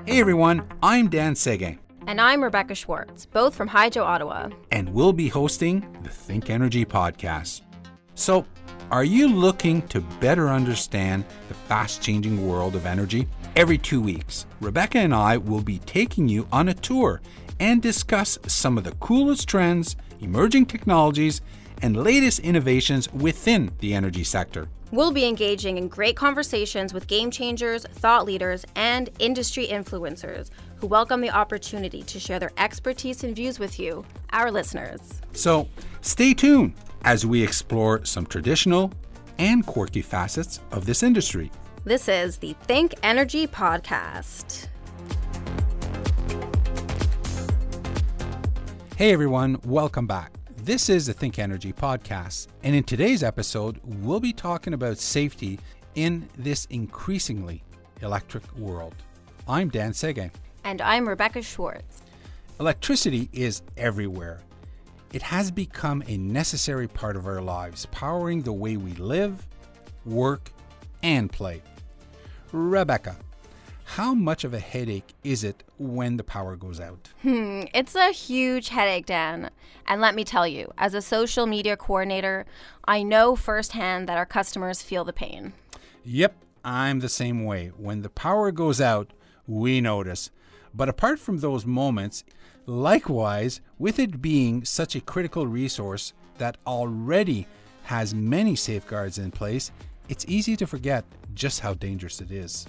Hey everyone, I'm Dan Seguin. And I'm Rebecca Schwartz, both from Hydro, Ottawa. And we'll be hosting the ThinkEnergy podcast. So, are you looking to better understand the fast-changing world of energy? Every 2 weeks, Rebecca and I will be taking you on a tour and discuss some of the coolest trends, emerging technologies, and latest innovations within the energy sector. We'll be engaging in great conversations with game changers, thought leaders, and industry influencers who welcome the opportunity to share their expertise and views with you, our listeners. So stay tuned as we explore some traditional and quirky facets of this industry. This is the ThinkEnergy podcast. Hey everyone, welcome back. This is the ThinkEnergy podcast, and in today's episode, we'll be talking about safety in this increasingly electric world. I'm Dan Seguin. And I'm Rebecca Schwartz. Electricity is everywhere. It has become a necessary part of our lives, powering the way we live, work, and play. Rebecca, how much of a headache is it when the power goes out? It's a huge headache, Dan. And let me tell you, as a social media coordinator, I know firsthand that our customers feel the pain. Yep, I'm the same way. When the power goes out, we notice. But apart from those moments, likewise, with it being such a critical resource that already has many safeguards in place, it's easy to forget just how dangerous it is.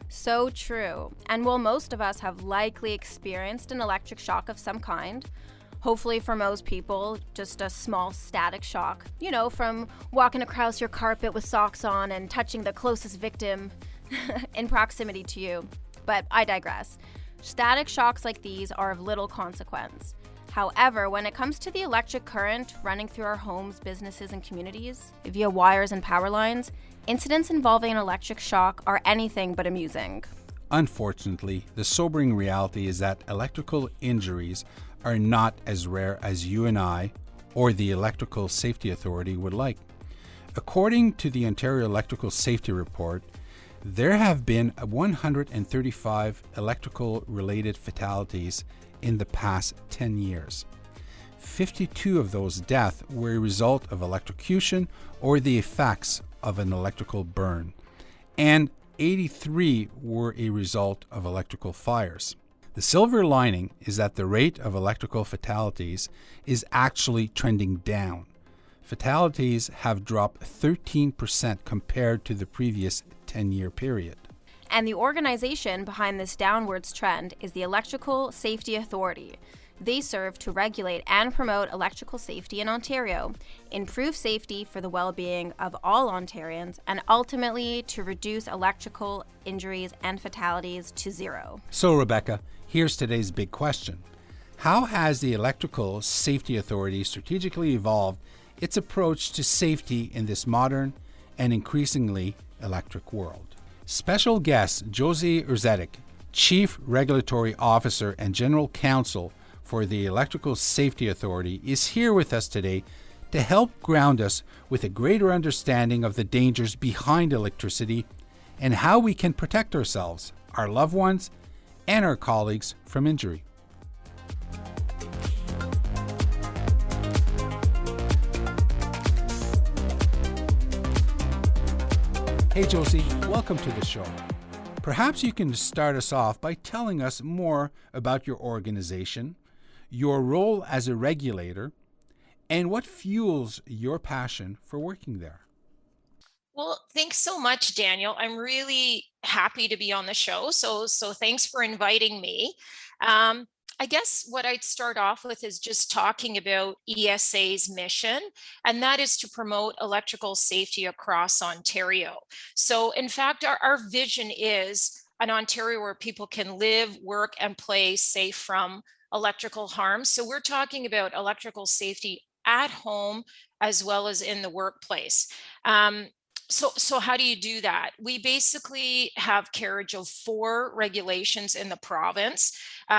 So true. And while most of us have likely experienced an electric shock of some kind, hopefully for most people, just a small static shock, from walking across your carpet with socks on and touching the closest victim in proximity to you. But I digress. Static shocks like these are of little consequence. However, when it comes to the electric current running through our homes, businesses, and communities via wires and power lines, incidents involving an electric shock are anything but amusing. Unfortunately, the sobering reality is that electrical injuries are not as rare as you and I or the Electrical Safety Authority would like. According to the Ontario Electrical Safety Report, there have been 135 electrical-related fatalities in the past 10 years. 52 of those deaths were a result of electrocution or the effects of an electrical burn, and 83 were a result of electrical fires. The silver lining is that the rate of electrical fatalities is actually trending down. Fatalities have dropped 13% compared to the previous 10-year period. And the organization behind this downwards trend is the Electrical Safety Authority. They serve to regulate and promote electrical safety in Ontario, improve safety for the well-being of all Ontarians, and ultimately to reduce electrical injuries and fatalities to zero. So, Rebecca, here's today's big question. How has the Electrical Safety Authority strategically evolved its approach to safety in this modern and increasingly electric world? Special guest Josie Erzetic, Chief Regulatory Officer and General Counsel for the Electrical Safety Authority, is here with us today to help ground us with a greater understanding of the dangers behind electricity and how we can protect ourselves, our loved ones, and our colleagues from injury. Hey Josie, welcome to the show. Perhaps you can start us off by telling us more about your organization, your role as a regulator, and what fuels your passion for working there. Well, thanks so much, Daniel. I'm really happy to be on the show. So thanks for inviting me. I guess what I'd start off with is just talking about ESA's mission, and that is to promote electrical safety across Ontario. So in fact, our vision is an Ontario where people can live, work, and play safe from electrical harm. So we're talking about electrical safety at home as well as in the workplace. So how do you do that? We basically have carriage of 4 regulations in the province.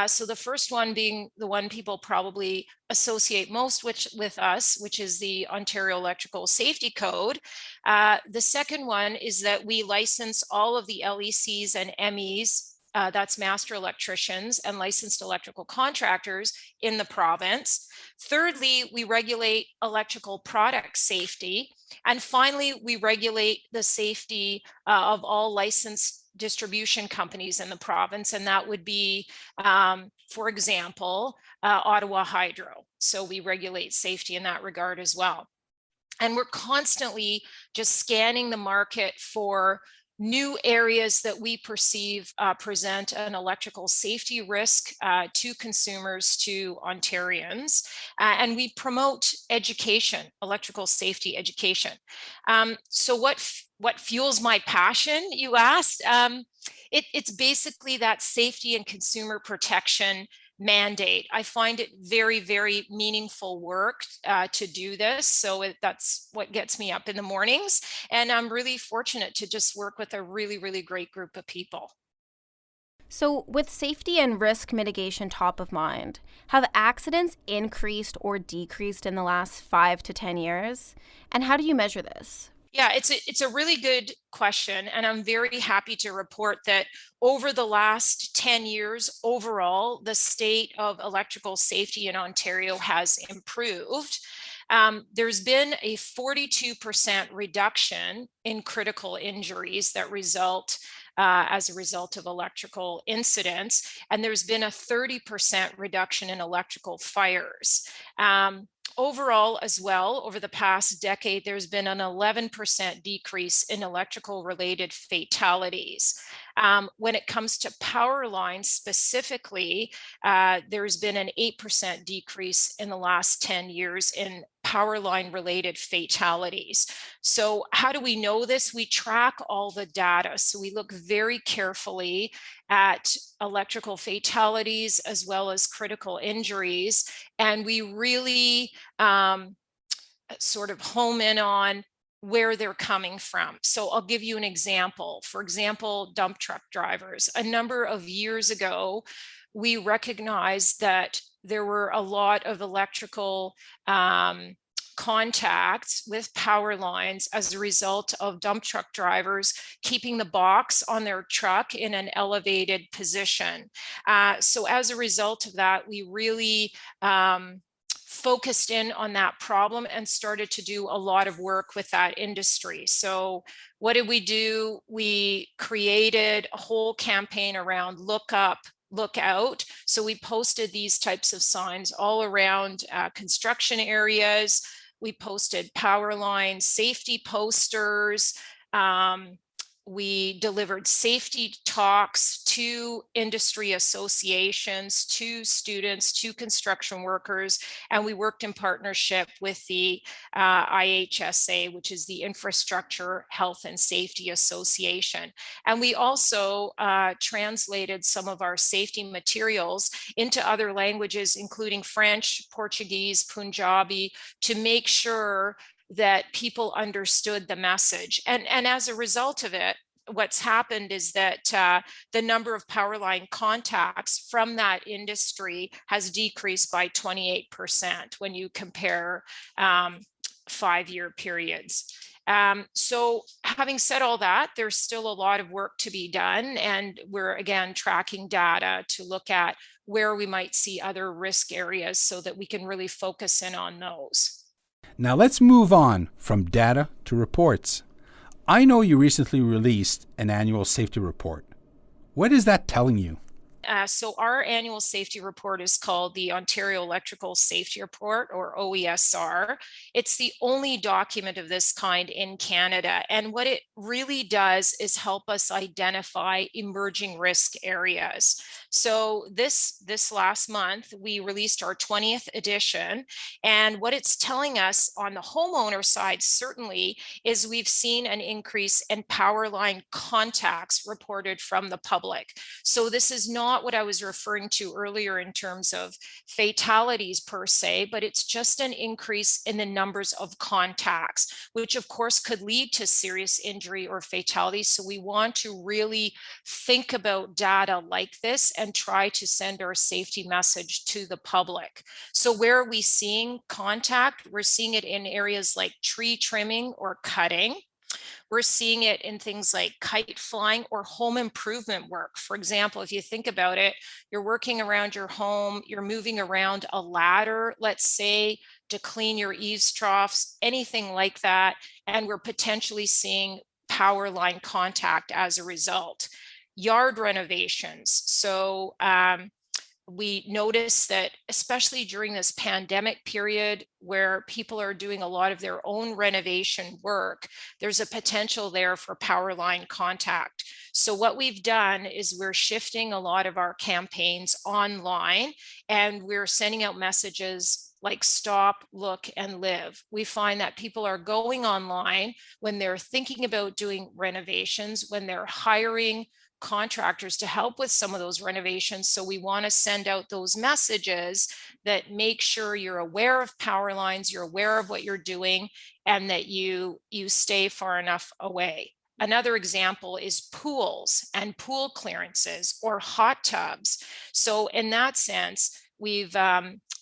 So the first one being the one people probably associate most with us, which is the Ontario Electrical Safety Code. The second one is that we license all of the LECs and MEs that's master electricians and licensed electrical contractors in the province. Thirdly, we regulate electrical product safety. And finally, we regulate the safety of all licensed distribution companies in the province. And that would be, for example, Ottawa Hydro. So we regulate safety in that regard as well. And we're constantly just scanning the market for new areas that we perceive present an electrical safety risk to consumers, to Ontarians. And we promote education, electrical safety education. So what fuels my passion, you asked? It's basically that safety and consumer protection mandate. I find it very, very meaningful work to do this. So that's what gets me up in the mornings. And I'm really fortunate to just work with a really, really great group of people. So, with safety and risk mitigation top of mind, have accidents increased or decreased in the last 5 to 10 years? And how do you measure this? Yeah, it's a really good question. And I'm very happy to report that over the last 10 years, overall, the state of electrical safety in Ontario has improved. There's been a 42% reduction in critical injuries that result as a result of electrical incidents. And there's been a 30% reduction in electrical fires. Overall, as well, over the past decade, there's been an 11% decrease in electrical related fatalities. When it comes to power lines specifically, there's been an 8% decrease in the last 10 years in power line related fatalities. So how do we know this? We track all the data. So we look very carefully at electrical fatalities as well as critical injuries. And we really sort of home in on where they're coming from. So I'll give you an example. For example, dump truck drivers. A number of years ago, we recognized that there were a lot of electrical contacts with power lines as a result of dump truck drivers keeping the box on their truck in an elevated position. So as a result of that, we really focused in on that problem and started to do a lot of work with that industry. So what did we do? We created a whole campaign around look up, look out. So we posted these types of signs all around construction areas. We posted power line safety posters. We delivered safety talks to industry associations, to students, to construction workers, and we worked in partnership with the IHSA, which is the Infrastructure Health and Safety Association. And we also translated some of our safety materials into other languages, including French, Portuguese, Punjabi, to make sure that people understood the message. And as a result of it, what's happened is that the number of power line contacts from that industry has decreased by 28% when you compare 5-year periods. So having said all that, there's still a lot of work to be done. And we're again tracking data to look at where we might see other risk areas so that we can really focus in on those. Now let's move on from data to reports. I know you recently released an annual safety report. What is that telling you? So our annual safety report is called the Ontario Electrical Safety Report, or OESR. It's the only document of this kind in Canada. And what it really does is help us identify emerging risk areas. So this last month, we released our 20th edition. And what it's telling us on the homeowner side, certainly, is we've seen an increase in power line contacts reported from the public. So this is not what I was referring to earlier in terms of fatalities per se, but it's just an increase in the numbers of contacts, which of course could lead to serious injury or fatalities. So we want to really think about data like this and try to send our safety message to the public. So where are we seeing contact? We're seeing it in areas like tree trimming or cutting. We're seeing it in things like kite flying or home improvement work. For example, if you think about it, you're working around your home, you're moving around a ladder, let's say, to clean your eaves troughs, anything like that. And we're potentially seeing power line contact as a result. Yard renovations. So we notice that especially during this pandemic period where people are doing a lot of their own renovation work, there's a potential there for power line contact. So what we've done is we're shifting a lot of our campaigns online, and we're sending out messages like stop, look, and live. We find that people are going online when they're thinking about doing renovations, when they're hiring contractors to help with some of those renovations. So we want to send out those messages that make sure you're aware of power lines, you're aware of what you're doing, and that you stay far enough away. Another example is pools and pool clearances or hot tubs. So in that sense, we've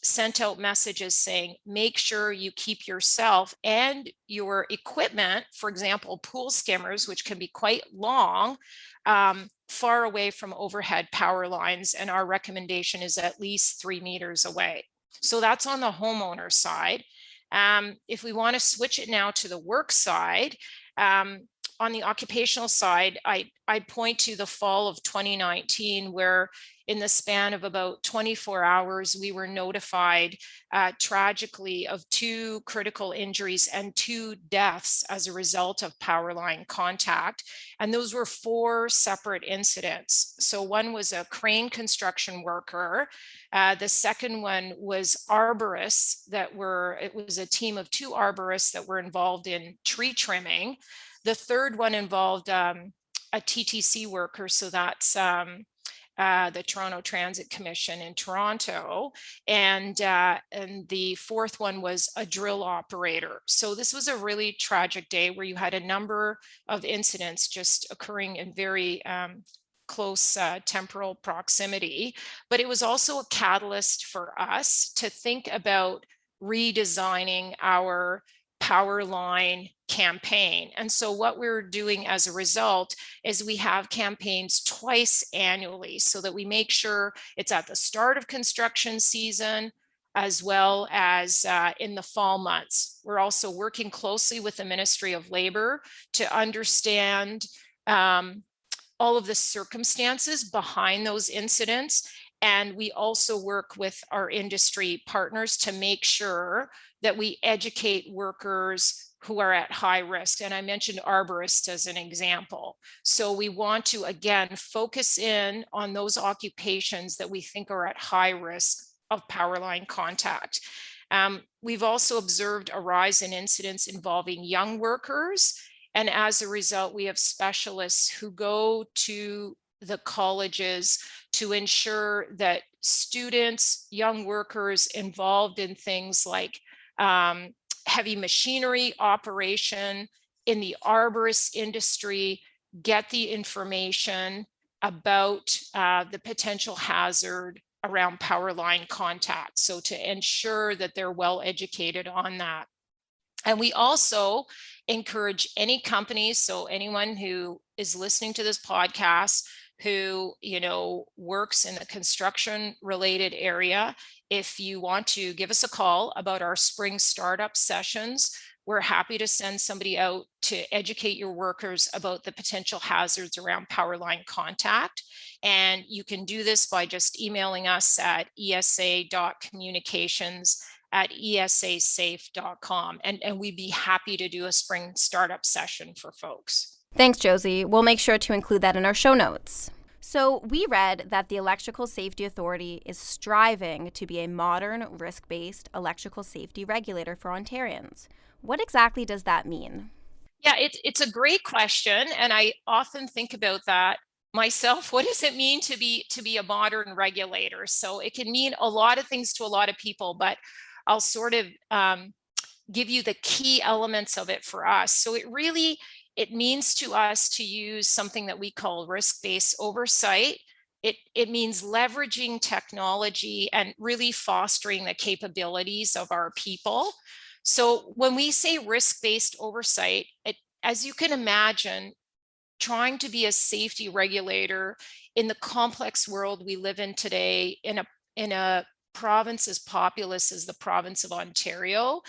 sent out messages saying, make sure you keep yourself and your equipment, for example, pool skimmers, which can be quite long, far away from overhead power lines. And our recommendation is at least 3 meters away. So that's on the homeowner side. If we want to switch it now to the work side, on the occupational side, I point to the fall of 2019, where in the span of about 24 hours, we were notified tragically of 2 critical injuries and 2 deaths as a result of power line contact. And those were 4 separate incidents. So one was a crane construction worker. The second one was arborists it was a team of 2 arborists that were involved in tree trimming. The third one involved a TTC worker, so that's the Toronto Transit Commission in Toronto, and the fourth one was a drill operator. So this was a really tragic day where you had a number of incidents just occurring in very close temporal proximity, but it was also a catalyst for us to think about redesigning our power line campaign. And so what we're doing as a result is we have campaigns twice annually so that we make sure it's at the start of construction season as well as in the fall months. We're also working closely with the Ministry of Labor to understand all of the circumstances behind those incidents. And we also work with our industry partners to make sure that we educate workers who are at high risk. And I mentioned arborists as an example. So we want to, again, focus in on those occupations that we think are at high risk of power line contact. We've also observed a rise in incidents involving young workers. And as a result, we have specialists who go to the colleges to ensure that students, young workers involved in things like heavy machinery operation in the arborist industry get the information about the potential hazard around power line contact. So to ensure that they're well educated on that. And we also encourage any companies, so anyone who is listening to this podcast who, works in the construction related area, if you want to give us a call about our spring startup sessions, we're happy to send somebody out to educate your workers about the potential hazards around power line contact. And you can do this by just emailing us at esa.communications@esasafe.com. And we'd be happy to do a spring startup session for folks. Thanks, Josie. We'll make sure to include that in our show notes. So we read that the Electrical Safety Authority is striving to be a modern, risk-based electrical safety regulator for Ontarians. What exactly does that mean? Yeah, it's a great question. And I often think about that myself. What does it mean to be a modern regulator? So it can mean a lot of things to a lot of people, but I'll sort of give you the key elements of it for us. So it means to us to use something that we call risk-based oversight. It means leveraging technology and really fostering the capabilities of our people. So when we say risk-based oversight, as you can imagine, trying to be a safety regulator in the complex world we live in today, in a province as populous as the province of Ontario,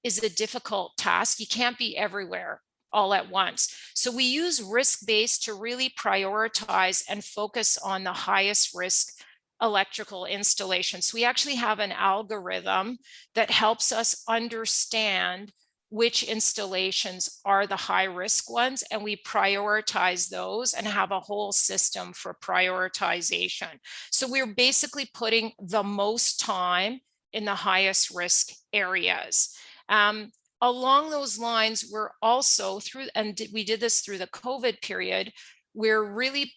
is a difficult task. You can't be everywhere all at once. So we use risk-based to really prioritize and focus on the highest risk electrical installations. So we actually have an algorithm that helps us understand which installations are the high risk ones, and we prioritize those and have a whole system for prioritization. So we're basically putting the most time in the highest risk areas. Along those lines, we're also and we did this through the COVID period, we're really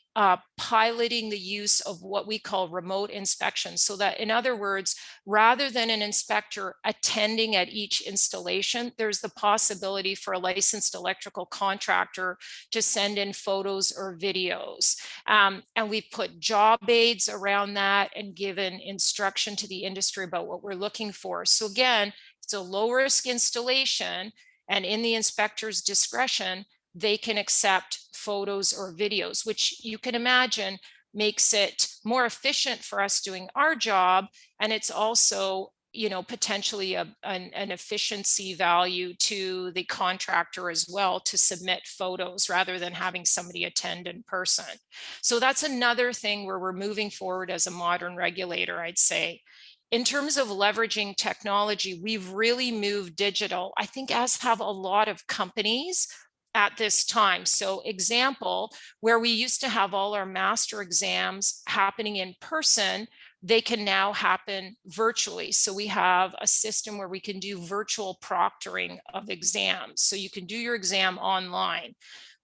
piloting the use of what we call remote inspection. So that, in other words, rather than an inspector attending at each installation, there's the possibility for a licensed electrical contractor to send in photos or videos. And we put job aids around that and given instruction to the industry about what we're looking for. So again, it's a low risk installation, and in the inspector's discretion, they can accept photos or videos, which you can imagine makes it more efficient for us doing our job. And it's also, you know, potentially an efficiency value to the contractor as well to submit photos rather than having somebody attend in person. So that's another thing where we're moving forward as a modern regulator, I'd say. In terms of leveraging technology, we've really moved digital, I think, as have a lot of companies at this time. So example, where we used to have all our master exams happening in person, they can now happen virtually. So we have a system where we can do virtual proctoring of exams. So you can do your exam online.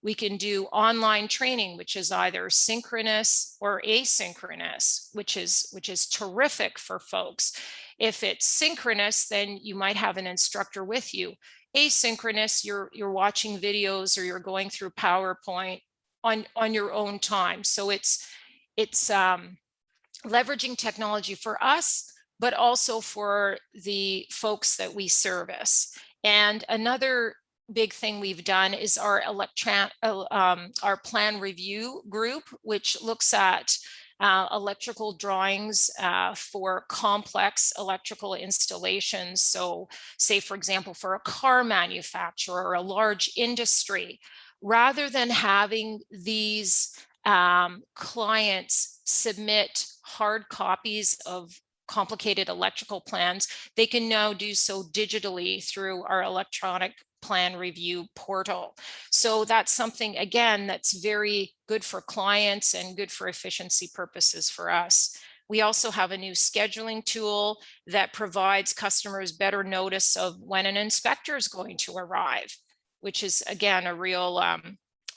We can do online training, which is either synchronous or asynchronous, which is terrific for folks. If it's synchronous, then you might have an instructor with you. Asynchronous, you're watching videos or you're going through PowerPoint on your own time. So it's leveraging technology for us, but also for the folks that we service. And another big thing we've done is our plan review group, which looks at electrical drawings for complex electrical installations. So say, for example, for a car manufacturer or a large industry, rather than having these clients submit hard copies of complicated electrical plans, they can now do so digitally through our electronic plan review portal. So that's something, again, that's very good for clients and good for efficiency purposes for us. We also have a new scheduling tool that provides customers better notice of when an inspector is going to arrive, which is, again, a real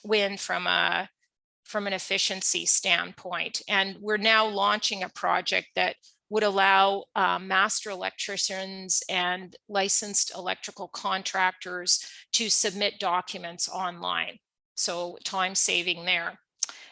win from an efficiency standpoint. And we're now launching a project that would allow master electricians and licensed electrical contractors to submit documents online. So time saving there.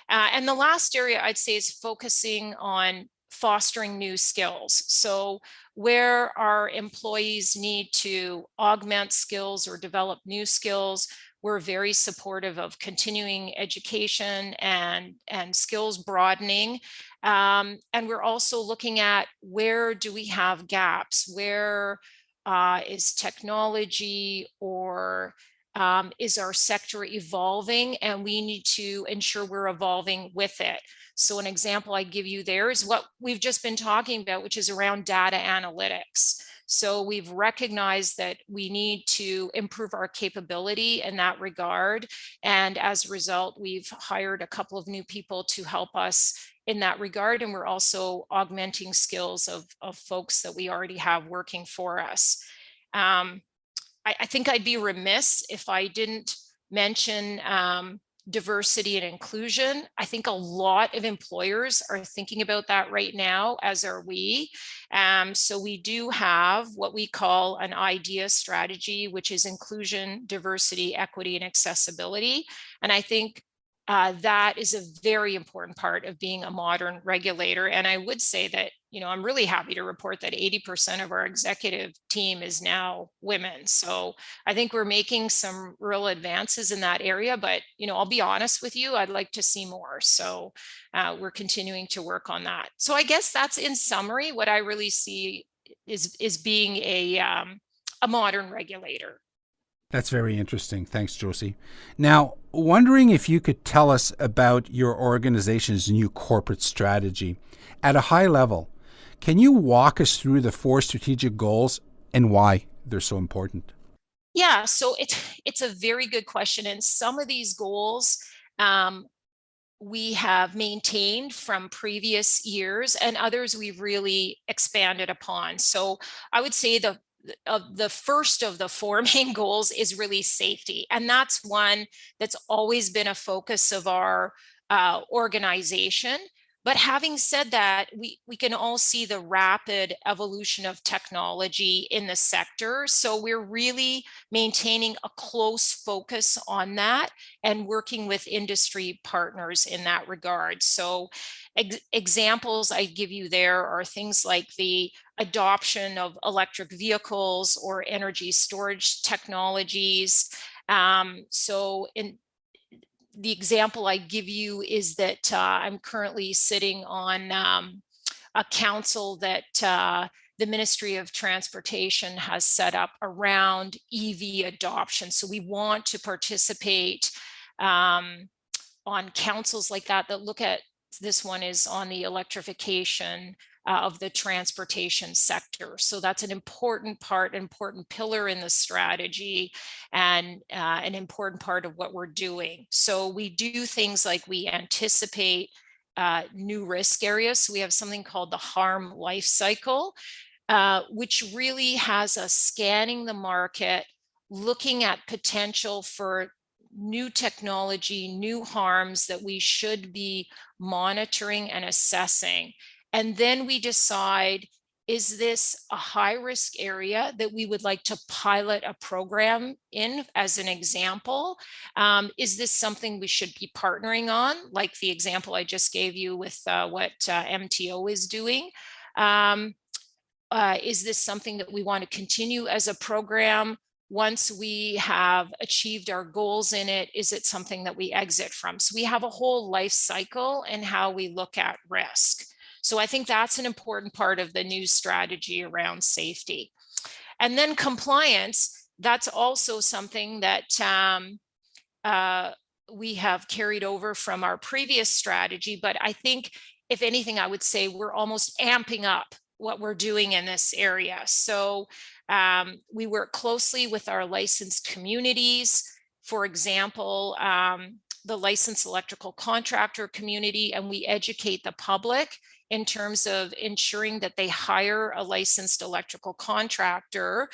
And the last area I'd say is focusing on fostering new skills. So where our employees need to augment skills or develop new skills, we're very supportive of continuing education and skills broadening. And we're also looking at where do we have gaps? Where is technology or is our sector evolving? And we need to ensure we're evolving with it. So an example I give you there is what we've just been talking about, which is around data analytics. So we've recognized that we need to improve our capability in that regard. And as a result, we've hired a couple of new people to help us in that regard. And we're also augmenting skills of folks that we already have working for us. I think I'd be remiss if I didn't mention diversity and inclusion. I think a lot of employers are thinking about that right now, as are we. So we do have what we call an IDEA strategy, which is inclusion, diversity, equity, and accessibility. And I think that is a very important part of being a modern regulator. And I would say that, I'm really happy to report that 80% of our executive team is now women. So I think we're making some real advances in that area, but, I'll be honest with you, I'd like to see more. So we're continuing to work on that. So I guess that's in summary what I really see is being a modern regulator. That's very interesting. Thanks, Josie. Now, wondering if you could tell us about your organization's new corporate strategy. At a high level, can you walk us through the 4 strategic goals and why they're so important? Yeah, so it's a very good question. And some of these goals we have maintained from previous years, and others we've really expanded upon. So I would say the first of the 4 main goals is really safety. And that's one that's always been a focus of our organization. But having said that, we can all see the rapid evolution of technology in the sector. So we're really maintaining a close focus on that and working with industry partners in that regard. So examples I give you there are things like the adoption of electric vehicles or energy storage technologies. So in the example I give you is that I'm currently sitting on a council that the Ministry of Transportation has set up around EV adoption. So we want to participate on councils like that look at, this one is on the electrification of the transportation sector. So that's an important part, important pillar in the strategy, and an important part of what we're doing. So we do things like we anticipate new risk areas. So we have something called the harm life cycle, which really has us scanning the market, looking at potential for new technology, new harms that we should be monitoring and assessing. And then we decide, is this a high risk area that we would like to pilot a program in, as an example? Is this something we should be partnering on, like the example I just gave you with what MTO is doing? Is this something that we want to continue as a program? Once we have achieved our goals in it, is it something that we exit from? So we have a whole life cycle and how we look at risk. So I think that's an important part of the new strategy around safety. And then compliance, that's also something that we have carried over from our previous strategy. But I think, if anything, I would say we're almost amping up what we're doing in this area. So we work closely with our licensed communities. For example, the licensed electrical contractor community, and we educate the public in terms of ensuring that they hire a licensed electrical contractor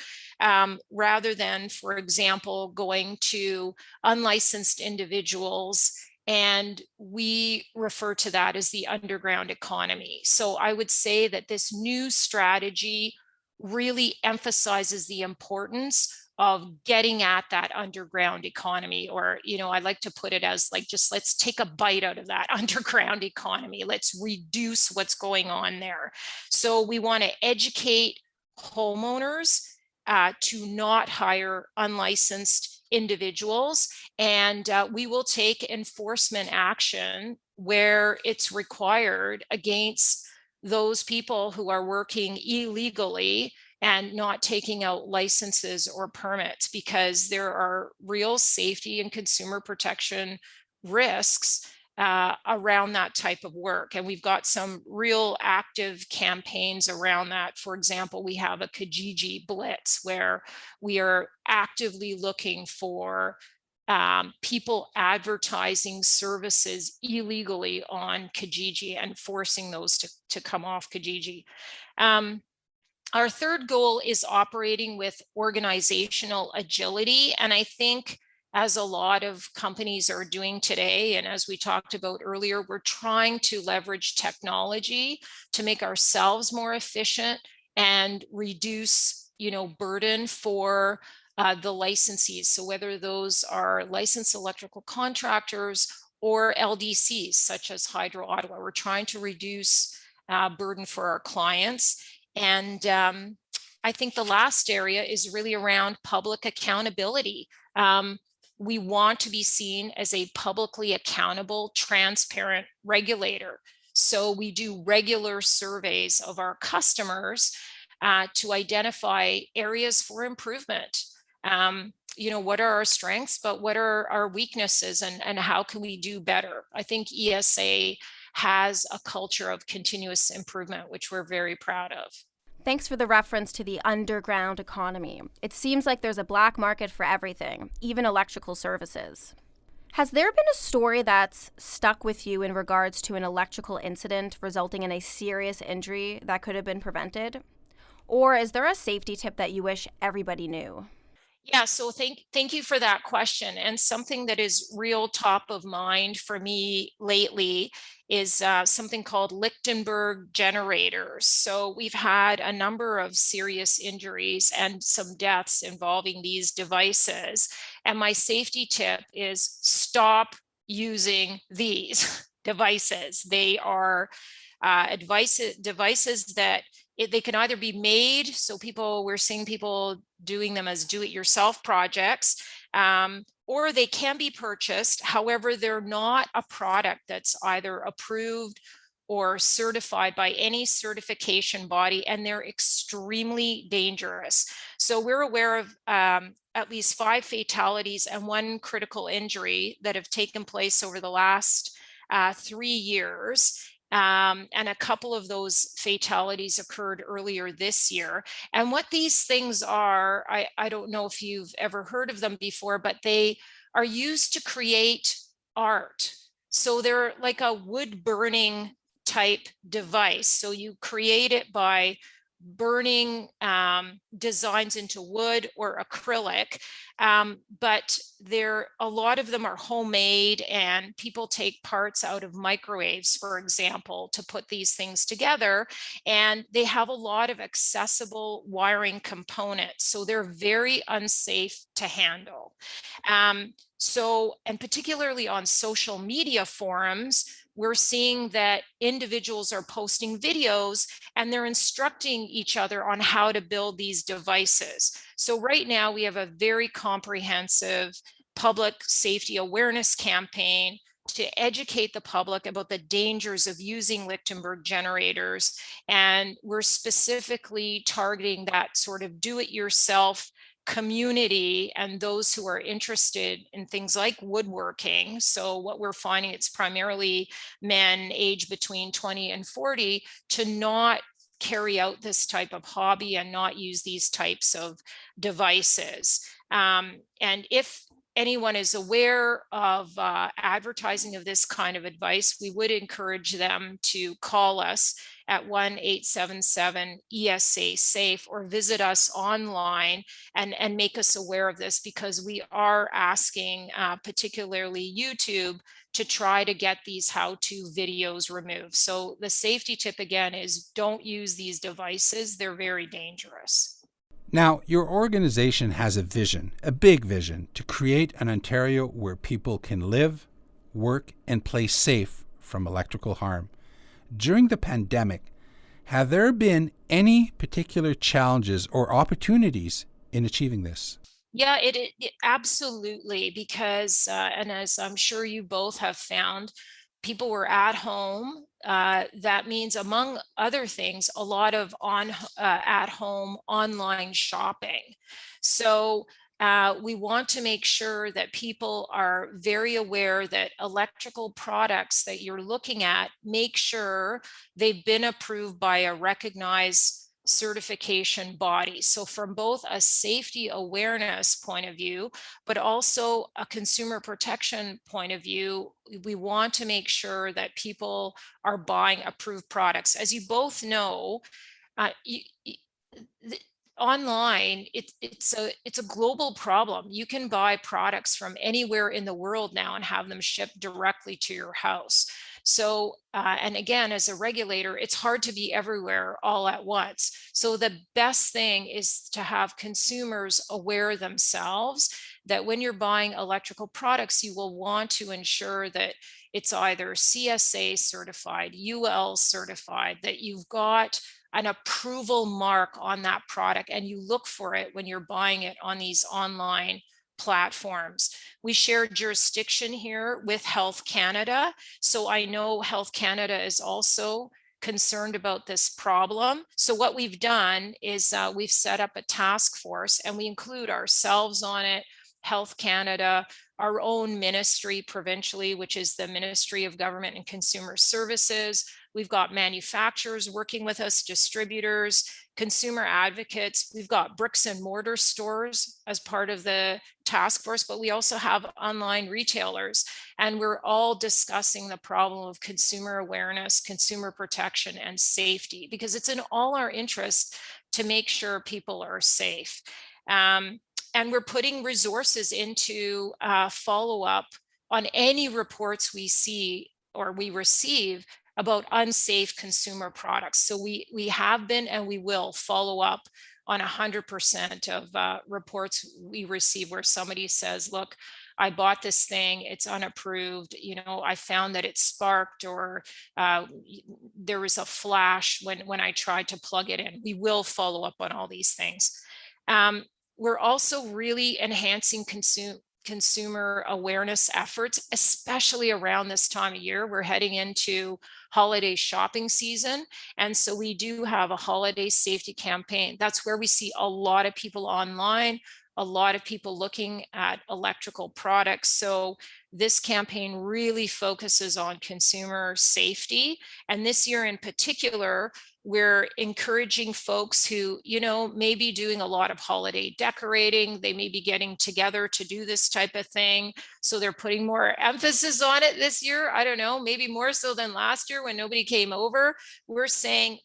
rather than, for example, going to unlicensed individuals. And we refer to that as the underground economy. So I would say that this new strategy really emphasizes the importance of getting at that underground economy, or, I like to put it as like, just let's take a bite out of that underground economy. Let's reduce what's going on there. So we want to educate homeowners to not hire unlicensed individuals, and we will take enforcement action where it's required against those people who are working illegally and not taking out licenses or permits, because there are real safety and consumer protection risks around that type of work. And we've got some real active campaigns around that. For example, we have a Kijiji Blitz where we are actively looking for people advertising services illegally on Kijiji and forcing those to come off Kijiji. Our third goal is operating with organizational agility. And I think, as a lot of companies are doing today, and as we talked about earlier, we're trying to leverage technology to make ourselves more efficient and reduce, burden for the licensees. So whether those are licensed electrical contractors or LDCs such as Hydro Ottawa. We're trying to reduce burden for our clients. And I think the last area is really around public accountability. We want to be seen as a publicly accountable, transparent regulator. So we do regular surveys of our customers to identify areas for improvement. What are our strengths, but what are our weaknesses, and how can we do better? I think ESA has a culture of continuous improvement, which we're very proud of. Thanks for the reference to the underground economy. It seems like there's a black market for everything, even electrical services. Has there been a story that's stuck with you in regards to an electrical incident resulting in a serious injury that could have been prevented? Or is there a safety tip that you wish everybody knew? Yeah, so thank you for that question. And something that is real top of mind for me lately is something called Lichtenberg generators. So we've had a number of serious injuries and some deaths involving these devices. And my safety tip is stop using these devices. They are devices that they can either be made, so we're seeing people doing them as do-it-yourself projects, or they can be purchased. However, they're not a product that's either approved or certified by any certification body, and they're extremely dangerous. So we're aware of at least 5 fatalities and 1 critical injury that have taken place over the last 3 years. And a couple of those fatalities occurred earlier this year. And what these things are, I don't know if you've ever heard of them before, but they are used to create art. So they're like a wood burning type device. So you create it by burning designs into wood or acrylic, but a lot of them are homemade, and people take parts out of microwaves, for example, to put these things together, and they have a lot of accessible wiring components, so they're very unsafe to handle. And particularly on social media forums, we're seeing that individuals are posting videos and they're instructing each other on how to build these devices. So right now we have a very comprehensive public safety awareness campaign to educate the public about the dangers of using Lichtenberg generators. And we're specifically targeting that sort of do-it-yourself community and those who are interested in things like woodworking. So what we're finding, it's primarily men aged between 20 and 40 to not carry out this type of hobby and not use these types of devices. And if anyone is aware of advertising of this kind of advice, we would encourage them to call us at 1-877-ESA-SAFE or visit us online and make us aware of this, because we are asking particularly YouTube to try to get these how-to videos removed. So the safety tip again is don't use these devices. They're very dangerous. Now, your organization has a vision, a big vision, to create an Ontario where people can live, work, and play safe from electrical harm. During the pandemic, have there been any particular challenges or opportunities in achieving this? Yeah, it absolutely, because, and as I'm sure you both have found, people were at home. That means, among other things, a lot of at-home online shopping. So we want to make sure that people are very aware that electrical products that you're looking at, make sure they've been approved by a recognized certification body. So from both a safety awareness point of view, but also a consumer protection point of view, we want to make sure that people are buying approved products. As you both know, online, it's a global problem. You can buy products from anywhere in the world now and have them shipped directly to your house. So, and again, as a regulator, it's hard to be everywhere all at once. So the best thing is to have consumers aware themselves that when you're buying electrical products, you will want to ensure that it's either CSA certified, UL certified, that you've got an approval mark on that product, and you look for it when you're buying it on these online platforms. We share jurisdiction here with Health Canada. So I know Health Canada is also concerned about this problem. So what we've done is we've set up a task force, and we include ourselves on it, Health Canada, our own ministry provincially, which is the Ministry of Government and Consumer Services. We've got manufacturers working with us, distributors, consumer advocates. We've got bricks and mortar stores as part of the task force, but we also have online retailers. And we're all discussing the problem of consumer awareness, consumer protection, and safety, because it's in all our interest to make sure people are safe. And we're putting resources into follow-up on any reports we see or we receive about unsafe consumer products. So we have been and we will follow up on 100% of reports we receive where somebody says, look, I bought this thing, it's unapproved, I found that it sparked, or there was a flash when I tried to plug it in. We will follow up on all these things. We're also really enhancing consumer awareness efforts, especially around this time of year. We're heading into holiday shopping season. And so we do have a holiday safety campaign. That's where we see a lot of people online, a lot of people looking at electrical products. So this campaign really focuses on consumer safety. And this year in particular, we're encouraging folks who, may be doing a lot of holiday decorating. They may be getting together to do this type of thing. So they're putting more emphasis on it this year. I don't know, maybe more so than last year when nobody came over. We're saying,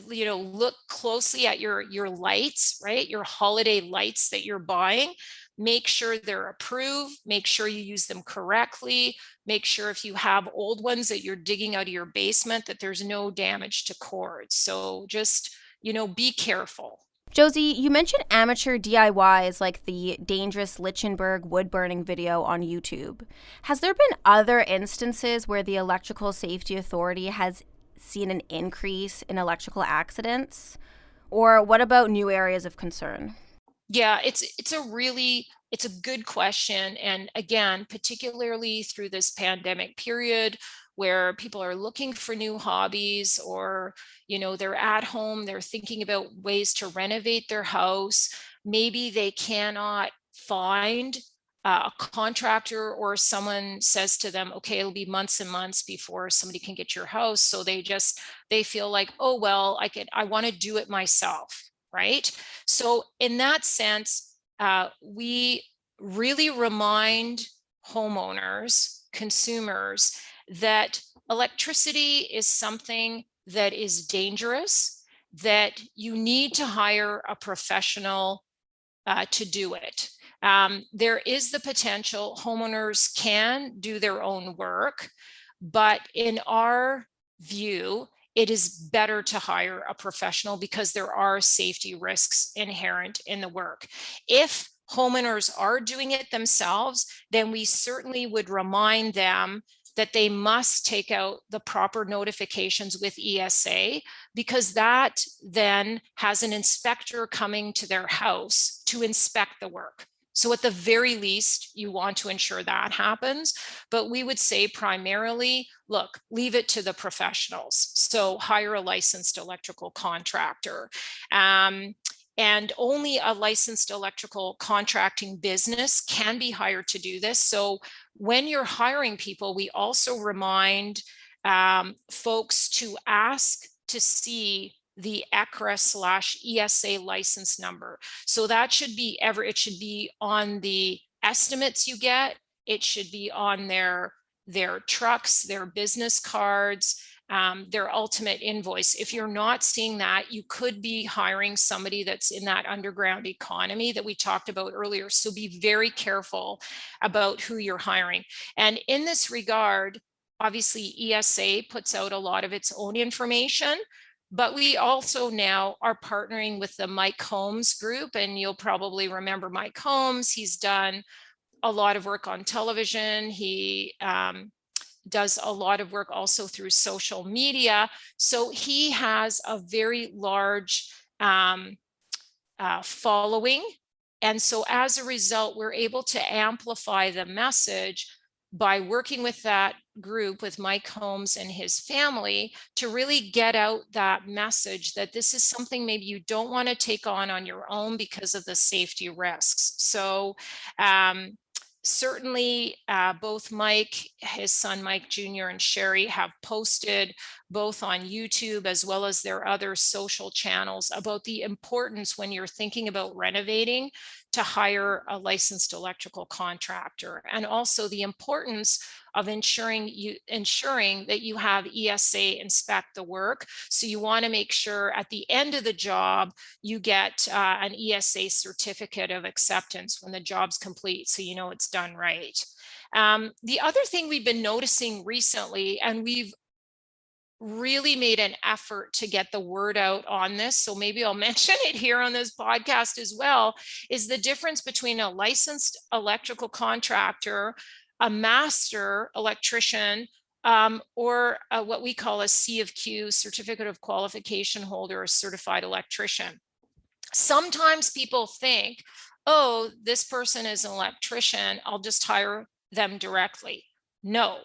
look closely at your lights, right? Your holiday lights that you're buying. Make sure they're approved, make sure you use them correctly, make sure if you have old ones that you're digging out of your basement that there's no damage to cords. So just, be careful. Josie, you mentioned amateur DIYs like the dangerous Lichtenberg wood burning video on YouTube. Has there been other instances where the Electrical Safety Authority has seen an increase in electrical accidents? Or what about new areas of concern? Yeah, it's a good question. And again, particularly through this pandemic period where people are looking for new hobbies, or, they're at home, they're thinking about ways to renovate their house. Maybe they cannot find a contractor, or someone says to them, okay, it'll be months and months before somebody can get your house. So they feel like, oh, well, I want to do it myself. Right? So in that sense, we really remind homeowners, consumers, that electricity is something that is dangerous, that you need to hire a professional to do it. There is the potential homeowners can do their own work, but in our view, it is better to hire a professional because there are safety risks inherent in the work. If homeowners are doing it themselves, then we certainly would remind them that they must take out the proper notifications with ESA, because that then has an inspector coming to their house to inspect the work. So at the very least, you want to ensure that happens. But we would say primarily, look, leave it to the professionals. So hire a licensed electrical contractor. And only a licensed electrical contracting business can be hired to do this. So when you're hiring people, we also remind folks to ask to see the ECRA/ESA license number. So that should be it should be on the estimates you get. It should be on their trucks, their business cards, their ultimate invoice. If you're not seeing that, you could be hiring somebody that's in that underground economy that we talked about earlier. So be very careful about who you're hiring. And in this regard, obviously ESA puts out a lot of its own information, but we also now are partnering with the Mike Holmes group, and you'll probably remember Mike Holmes. He's done a lot of work on television. He does a lot of work also through social media. So he has a very large following. And so as a result, we're able to amplify the message by working with that group, with Mike Holmes and his family, to really get out that message that this is something maybe you don't want to take on your own because of the safety risks. So certainly both Mike, his son Mike Jr. and Sherry have posted both on YouTube as well as their other social channels about the importance when you're thinking about renovating to hire a licensed electrical contractor, and also the importance of ensuring that you have ESA inspect the work. So you want to make sure at the end of the job you get an ESA certificate of acceptance when the job's complete, so you know it's done right. The other thing we've been noticing recently, and we've really made an effort to get the word out on this, so maybe I'll mention it here on this podcast as well, is the difference between a licensed electrical contractor, a master electrician, or what we call a C of Q, certificate of qualification holder, or certified electrician. Sometimes people think, oh, this person is an electrician, I'll just hire them directly. No.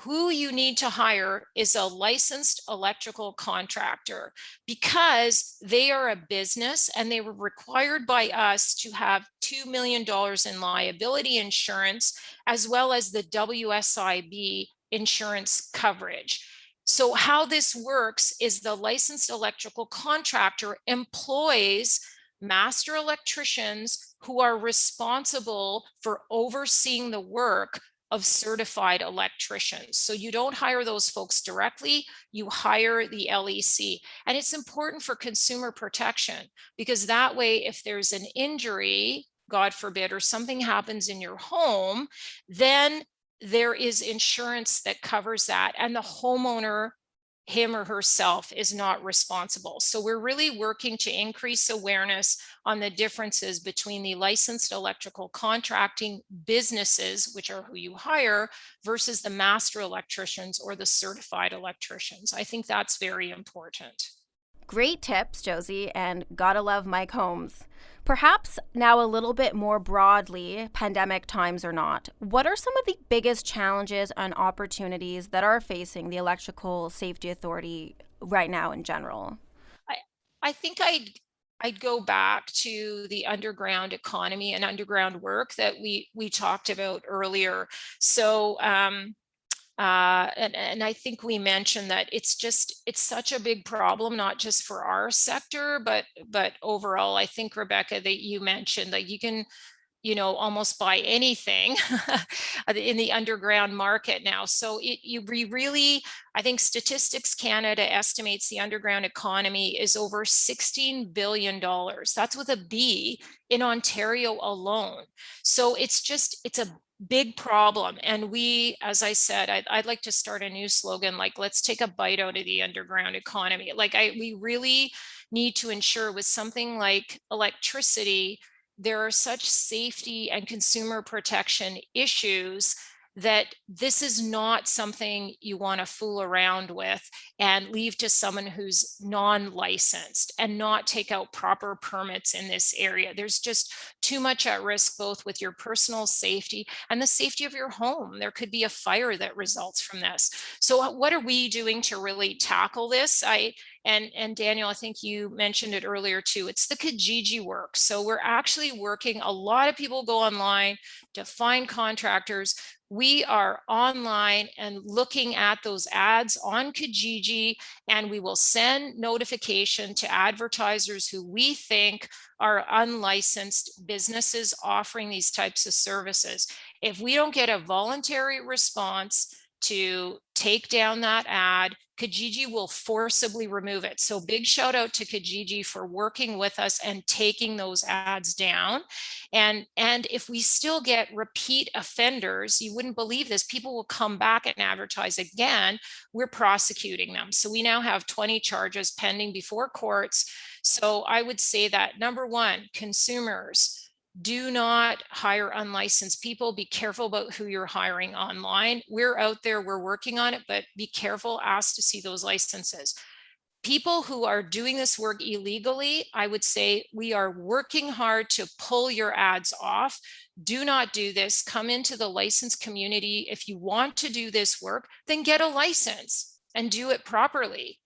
Who you need to hire is a licensed electrical contractor, because they are a business and they were required by us to have $2 million in liability insurance, as well as the WSIB insurance coverage. So how this works is the licensed electrical contractor employs master electricians who are responsible for overseeing the work of certified electricians. So you don't hire those folks directly, you hire the LEC. And it's important for consumer protection, because that way, if there's an injury, God forbid, or something happens in your home, then there is insurance that covers that, and the homeowner, him or herself, is not responsible. So we're really working to increase awareness on the differences between the licensed electrical contracting businesses, which are who you hire, versus the master electricians or the certified electricians. I think that's very important. Great tips, Josie, and gotta love Mike Holmes. Perhaps now a little bit more broadly, pandemic times or not, what are some of the biggest challenges and opportunities that are facing the Electrical Safety Authority right now in general? I think I'd go back to the underground economy and underground work that we talked about earlier. So and I think we mentioned that it's such a big problem, not just for our sector, but overall. I think, Rebecca, that you mentioned that you can, almost buy anything in the underground market now. So we really, I think Statistics Canada estimates the underground economy is over $16 billion. That's with a B, in Ontario alone. So it's a big problem. And we, as I said, I'd like to start a new slogan, like, let's take a bite out of the underground economy. We really need to ensure, with something like electricity, there are such safety and consumer protection issues that this is not something you want to fool around with and leave to someone who's non-licensed and not take out proper permits in this area. There's just too much at risk, both with your personal safety and the safety of your home. There could be a fire that results from this. So what are we doing to really tackle this? And Daniel, I think you mentioned it earlier too, it's the Kijiji work. So we're actually working, a lot of people go online to find contractors. We are online and looking at those ads on Kijiji, and we will send notification to advertisers who we think are unlicensed businesses offering these types of services. If we don't get a voluntary response to take down that ad, Kijiji will forcibly remove it. So big shout out to Kijiji for working with us and taking those ads down. And if we still get repeat offenders, you wouldn't believe this, people will come back and advertise again. We're prosecuting them. So we now have 20 charges pending before courts. So I would say that, number one, consumers, Do not hire unlicensed people. Be careful about who you're hiring online. We're out there, we're working on it, but be careful, ask to see those licenses. People who are doing this work illegally, I would say we are working hard to pull your ads off. Do not do this. Come into the licensed community. If you want to do this work, then get a license and do it properly.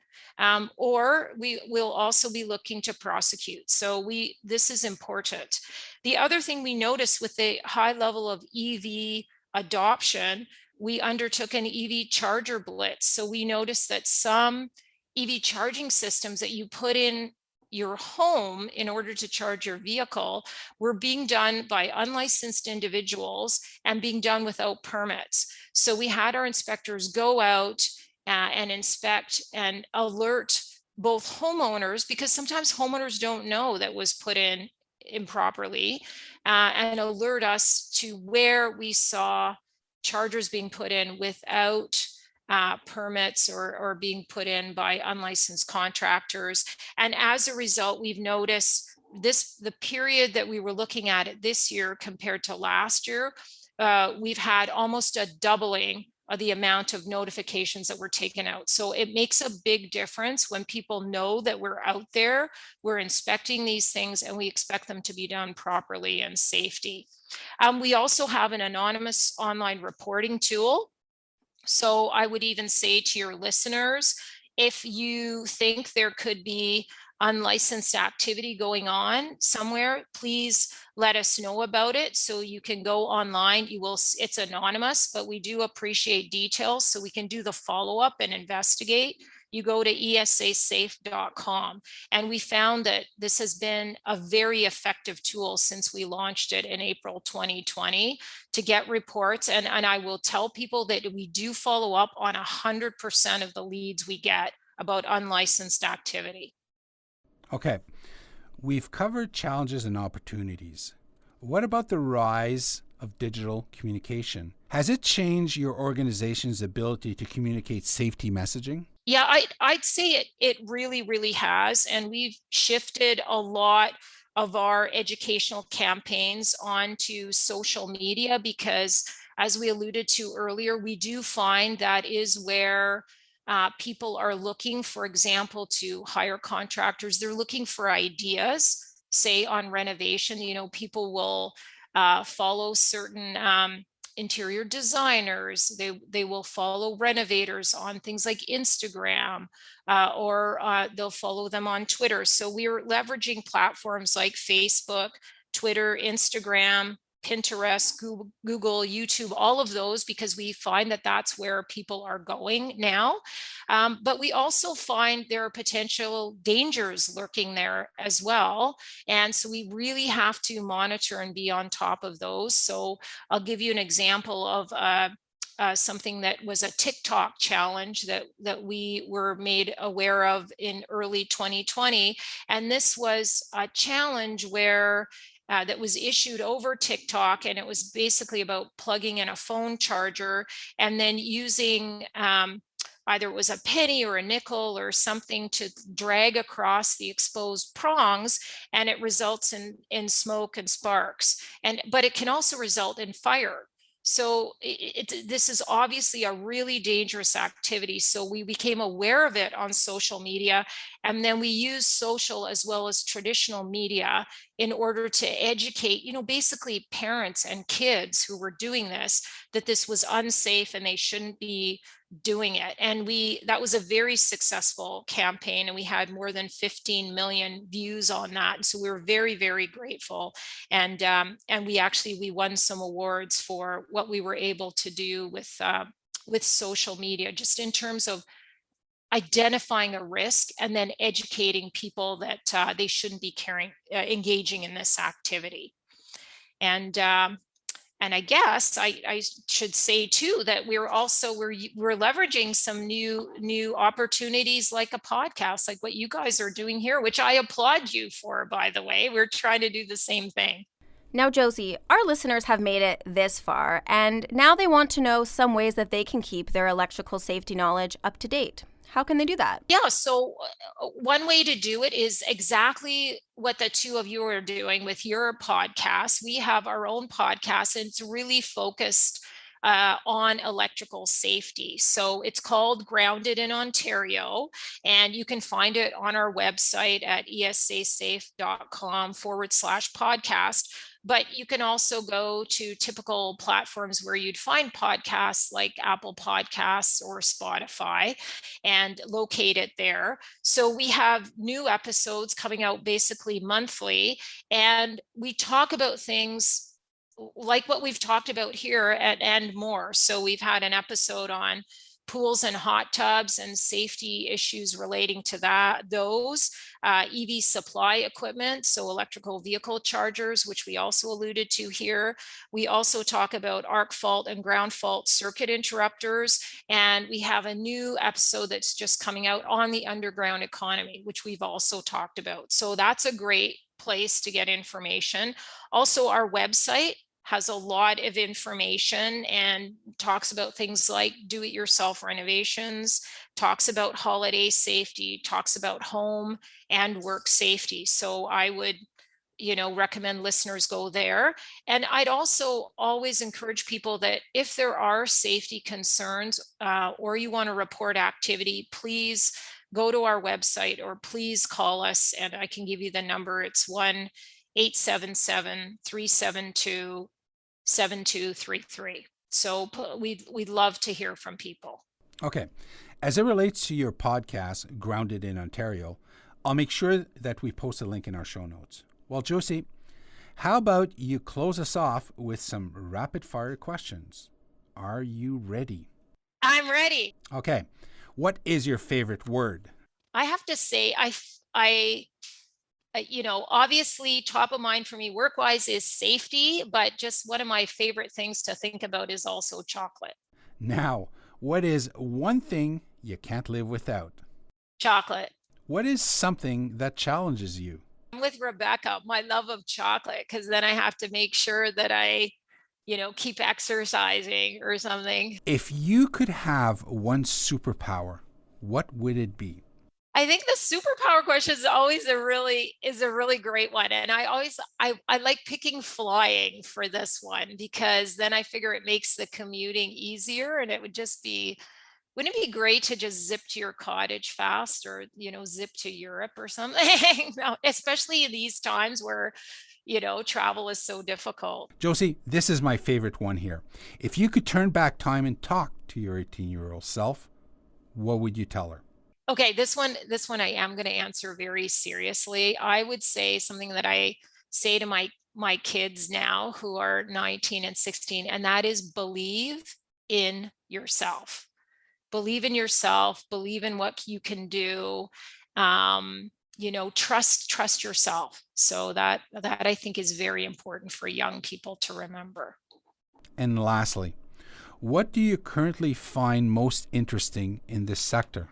Or we will also be looking to prosecute. So this is important. The other thing we noticed with the high level of EV adoption, we undertook an EV charger blitz. So we noticed that some EV charging systems that you put in your home in order to charge your vehicle were being done by unlicensed individuals and being done without permits. So we had our inspectors go out and inspect and alert both homeowners, because sometimes homeowners don't know that was put in improperly, and alert us to where we saw chargers being put in without permits or being put in by unlicensed contractors. And as a result, we've noticed the period that we were looking at it this year compared to last year, we've had almost a doubling of the amount of notifications that were taken out. So it makes a big difference when people know that we're out there, we're inspecting these things, and we expect them to be done properly and safety. We also have an anonymous online reporting tool. So I would even say to your listeners, if you think there could be unlicensed activity going on somewhere, please let us know about it. So you can go online. It's anonymous, but we do appreciate details so we can do the follow-up and investigate. You go to esasafe.com. And we found that this has been a very effective tool since we launched it in April 2020 to get reports. And I will tell people that we do follow up on 100% of the leads we get about unlicensed activity. Okay, we've covered challenges and opportunities. What about the rise of digital communication? Has it changed your organization's ability to communicate safety messaging? Yeah, I'd say it really, really has. And we've shifted a lot of our educational campaigns onto social media because, as we alluded to earlier, we do find that is where people are looking, for example, to hire contractors. They're looking for ideas, say on renovation. People will follow certain interior designers. They will follow renovators on things like Instagram, or they'll follow them on Twitter. So we're leveraging platforms like Facebook, Twitter, Instagram, Pinterest, Google, YouTube, all of those, because we find that that's where people are going now. But we also find there are potential dangers lurking there as well. And so we really have to monitor and be on top of those. So I'll give you an example of something that was a TikTok challenge that we were made aware of in early 2020. And this was a challenge where that was issued over TikTok, and it was basically about plugging in a phone charger and then using either it was a penny or a nickel or something to drag across the exposed prongs, and it results in smoke and sparks. But it can also result in fire. So this is obviously a really dangerous activity. So we became aware of it on social media, and then we use social as well as traditional media in order to educate, basically parents and kids who were doing this, that this was unsafe and they shouldn't be doing it. And that was a very successful campaign, and we had more than 15 million views on that. So we were very, very grateful. And we won some awards for what we were able to do with social media, just in terms of identifying a risk and then educating people that they shouldn't be engaging in this activity. And I guess I should say too that we're leveraging some new opportunities, like a podcast, like what you guys are doing here, which I applaud you for, by the way. We're trying to do the same thing. Now, Josie, our listeners have made it this far, and now they want to know some ways that they can keep their electrical safety knowledge up to date. How can they do that? Yeah, so one way to do it is exactly what the two of you are doing with your podcast. We have our own podcast, and it's really focused on electrical safety. So it's called Grounded in Ontario, and you can find it on our website at esasafe.com/podcast. But you can also go to typical platforms where you'd find podcasts like Apple Podcasts or Spotify and locate it there. So we have new episodes coming out basically monthly, and we talk about things like what we've talked about here and more. So we've had an episode on pools and hot tubs and safety issues relating to those EV supply equipment, so electrical vehicle chargers, which we also alluded to here. We also talk about arc fault and ground fault circuit interrupters, and we have a new episode that's just coming out on the underground economy, which we've also talked about. So that's a great place to get information. Also, our website has a lot of information and talks about things like do-it-yourself renovations, talks about holiday safety, talks about home and work safety. So I would, recommend listeners go there. And I'd also always encourage people that if there are safety concerns or you want to report activity, please go to our website or please call us, and I can give you the number. It's 1-877-372-7233. So we'd love to hear from people. Okay. As it relates to your podcast, Grounded in Ontario, I'll make sure that we post a link in our show notes. Well, Josie, how about you close us off with some rapid fire questions? Are you ready? I'm ready. Okay. What is your favorite word? I have to say, obviously top of mind for me work-wise is safety, but just one of my favorite things to think about is also chocolate. Now, what is one thing you can't live without? Chocolate. What is something that challenges you? I'm with Rebecca, my love of chocolate, because then I have to make sure that I, keep exercising or something. If you could have one superpower, what would it be? I think the superpower question is always a really great one. And I like picking flying for this one, because then I figure it makes the commuting easier, and it would just be, wouldn't it be great to just zip to your cottage fast, or, zip to Europe or something? No, especially in these times where, travel is so difficult. Josie, this is my favorite one here. If you could turn back time and talk to your 18-year-old self, what would you tell her? Okay, this one I am going to answer very seriously. I would say something that I say to my kids now who are 19 and 16, and that is believe in yourself. Believe in yourself, believe in what you can do. Trust yourself. So that I think is very important for young people to remember. And lastly, what do you currently find most interesting in this sector?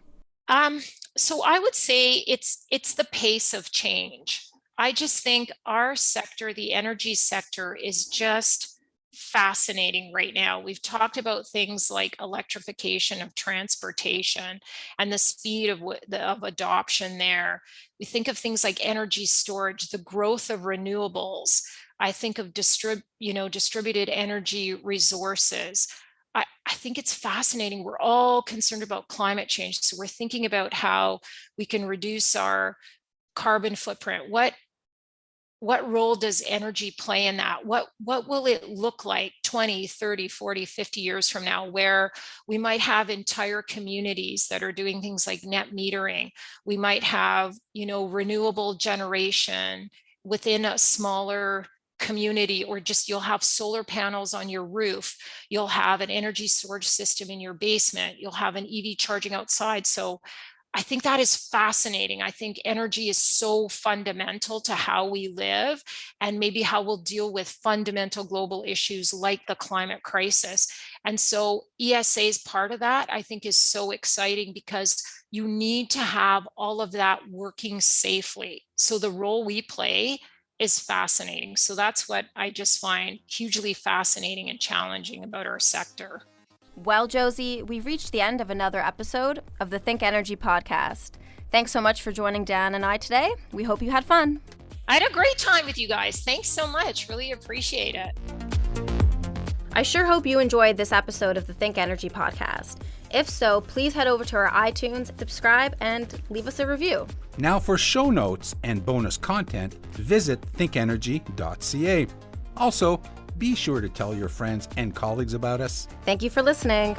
So I would say it's the pace of change. I just think our sector, the energy sector, is just fascinating right now. We've talked about things like electrification of transportation and the speed of adoption there. We think of things like energy storage, the growth of renewables. I think of distributed energy resources. I think it's fascinating. We're all concerned about climate change. So we're thinking about how we can reduce our carbon footprint. What role does energy play in that? What will it look like 20, 30, 40, 50 years from now, where we might have entire communities that are doing things like net metering? We might have, renewable generation within a smaller community, or just you'll have solar panels on your roof, you'll have an energy storage system in your basement, you'll have an EV charging outside. So I think that is fascinating. I think energy is so fundamental to how we live, and maybe how we'll deal with fundamental global issues like the climate crisis. And so ESA's part of that, I think, is so exciting, because you need to have all of that working safely. So the role we play is fascinating. So that's what I just find hugely fascinating and challenging about our sector. Well, Josie, we've reached the end of another episode of the ThinkEnergy podcast. Thanks so much for joining Dan and I today. We hope you had fun. I had a great time with you guys. Thanks so much. Really appreciate it. I sure hope you enjoyed this episode of the ThinkEnergy podcast. If so, please head over to our iTunes, subscribe, and leave us a review. Now for show notes and bonus content, visit thinkenergy.ca. Also, be sure to tell your friends and colleagues about us. Thank you for listening.